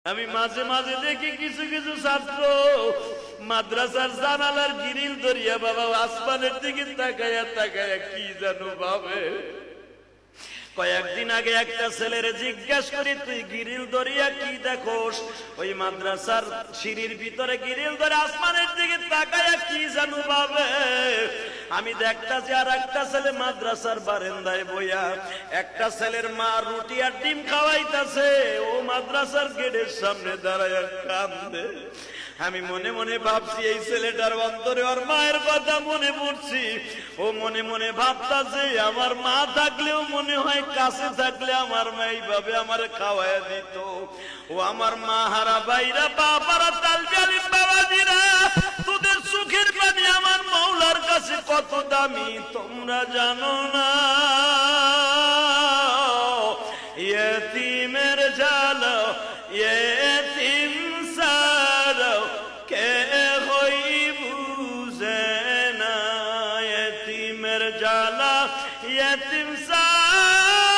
আমি মাঝে মাঝে দেখি কিছু কিছু ছাত্র মাদ্রাসার জানালার গ্রিল ধরিয়া বাবা আসমানের দিকে তাকায়া তাকায়া কি জানো ভাবে। কয়েকদিন আগে একটা ছেলের জিজ্ঞেস করি, তুই গ্রিল ধরিয়া কি দেখোস? ওই মাদ্রাসার সিঁড়ির ভিতরে গ্রিল ধরে আসমানের দিকে তাকায়া কি জানো ভাবে। আমি দেখতাছি আর একটা ছেলে মাদ্রাসার বারান্দায় বইয়া, একটা ছেলের মা রুটি আর ডিম খাওয়াইতাছে, ও মাদ্রাসার গেটের সামনে দাঁড়ায়া কান্দে। আমি মনে মনে ভাবছি এই ছেলেটার অন্তরে ওর মায়ের কথা মনে পড়ছি। ও মনে মনে ভাবতাছে আমার মা থাকলেও মনে হয় কাছে থাকলে আমার মা এইভাবে আমার খাওয়াইয়া দিত। ও আমার মা হারা বাইরা বাবারা তালবিয়ালি বাবাজিরা, তোদের সুখের পানি আমার মাওলার কাছে কত দামি তোমরা জানো না। ইয়েতিমের জালা ইয়েতিম সারা কে হই বুঝে না, ইয়েতিমের জালা ইয়েতিম সারা